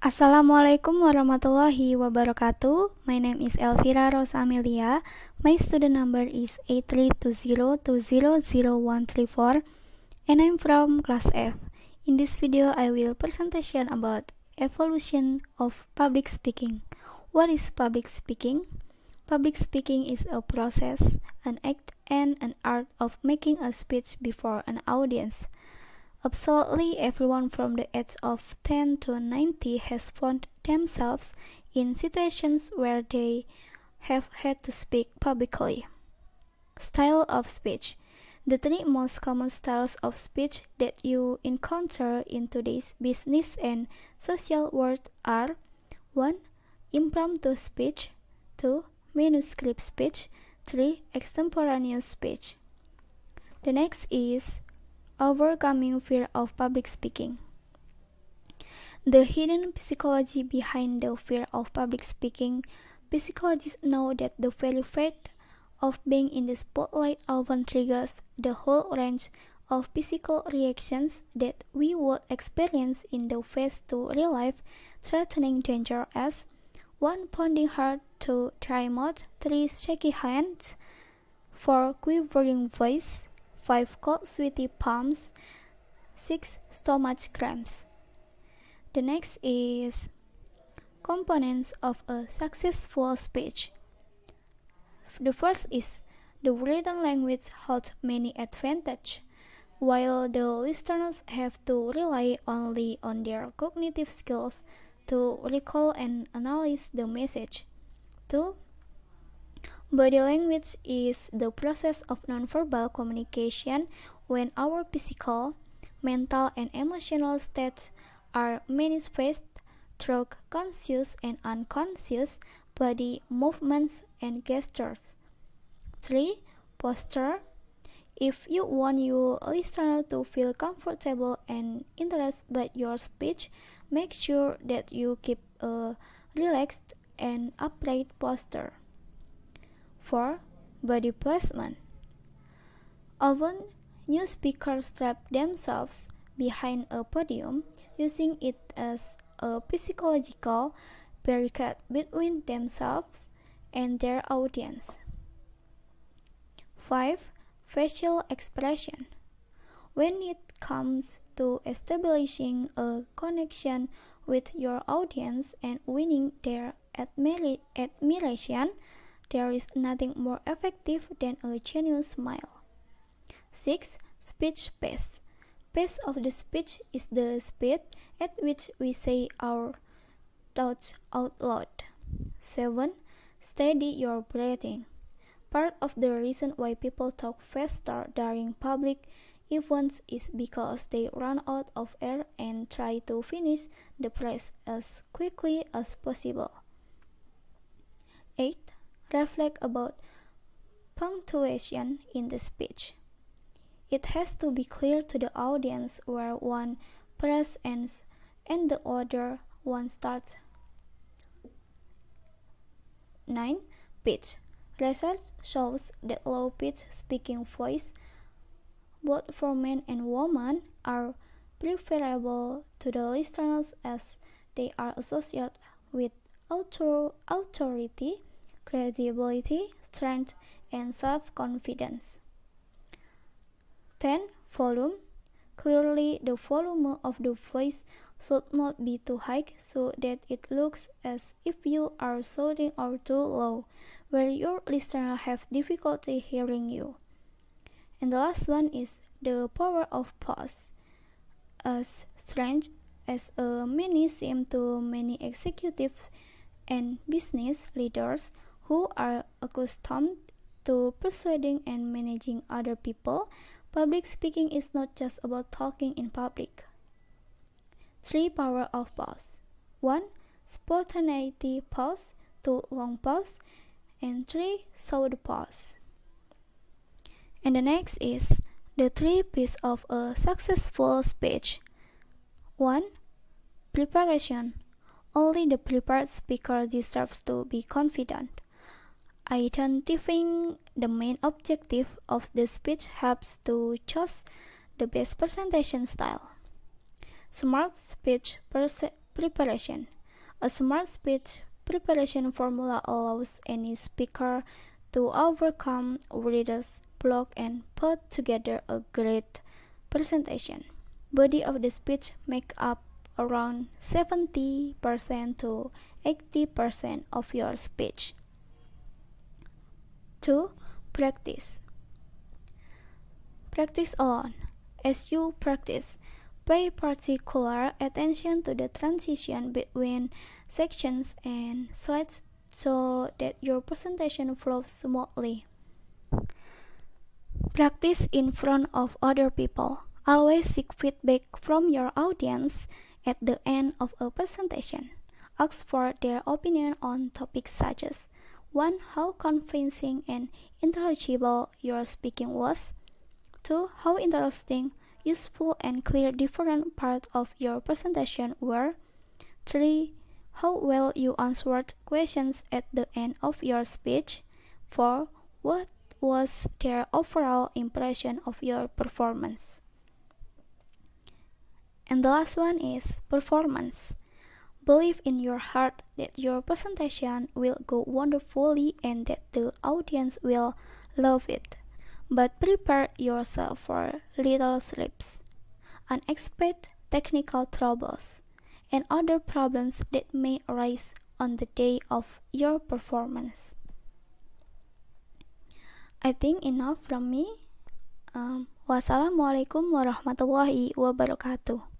Assalamualaikum warahmatullahi wabarakatuh. My name is Elvira Rosa Amelia. My student number is 8320200134 and I'm from class F. In this video, I will presentation about evolution of public speaking. What is public speaking? Public speaking is a process, an act, and an art of making a speech before an audience. Absolutely everyone from the age of 10 to 90 has found themselves in situations where they have had to speak publicly. Style of speech. The three most common styles of speech that you encounter in today's business and social world are 1. Impromptu speech, 2. Manuscript speech, 3. Extemporaneous speech. The next is overcoming fear of public speaking. The hidden psychology behind the fear of public speaking. Psychologists know that the very fact of being in the spotlight often triggers the whole range of physical reactions that we would experience in the face to real-life threatening danger as 1. Pounding heart, 2. dry mouth, 3. shaky hands, 4. quivering voice, 5. cold sweaty palms, 6. stomach cramps. The next is components of a successful speech. The first is the written language holds many advantages. While the listeners have to rely only on their cognitive skills to recall and analyze the message. 2. Body language is the process of nonverbal communication when our physical, mental, and emotional states are manifest through conscious and unconscious body movements and gestures. 3. Posture. If you want your listener to feel comfortable and interested by your speech, make sure that you keep a relaxed and upright posture. 4. Body placement. Often, new speakers strap themselves behind a podium, using it as a psychological barricade between themselves and their audience. 5. Facial expression. When it comes to establishing a connection with your audience and winning their admiration, there is nothing more effective than a genuine smile. 6. Speech pace. Pace of the speech is the speed at which we say our thoughts out loud. 7. Steady your breathing. Part of the reason why people talk faster during public events is because they run out of air and try to finish the phrase as quickly as possible. 8. Reflect about punctuation in the speech. It has to be clear to the audience where one phrase ends and the other one starts. 9. Pitch. Research shows that low-pitched speaking voice, both for men and women, are preferable to the listeners as they are associated with authority, credibility, strength, and self-confidence. 10. Volume. Clearly, the volume of the voice should not be too high so that it looks as if you are shouting, or too low, where your listener have difficulty hearing you. And the last one is the power of pause. As strange as many seem to many executives and business leaders who are accustomed to persuading and managing other people, public speaking is not just about talking in public. 3. Power of pause. 1. Spontaneity pause, 2. Long pause, and 3. short pause. And the next is the 3 P's of a successful speech. 1. Preparation. Only the prepared speaker deserves to be confident. Identifying the main objective of the speech helps to choose the best presentation style. Smart speech preparation. A smart speech preparation formula allows any speaker to overcome reader's block and put together a great presentation. Body of the speech make up around 70% to 80% of your speech. 2. Practice. Practice alone. As you practice, pay particular attention to the transition between sections and slides so that your presentation flows smoothly. Practice in front of other people. Always seek feedback from your audience at the end of a presentation. Ask for their opinion on topics such as 1. How convincing and intelligible your speaking was. 2. How interesting, useful, and clear different parts of your presentation were. 3. How well you answered questions at the end of your speech. 4. What was their overall impression of your performance? And the last one is performance. Believe in your heart that your presentation will go wonderfully and that the audience will love it. But prepare yourself for little slips, unexpected technical troubles, and other problems that may arise on the day of your performance. I think enough from me. Wassalamualaikum warahmatullahi wabarakatuh.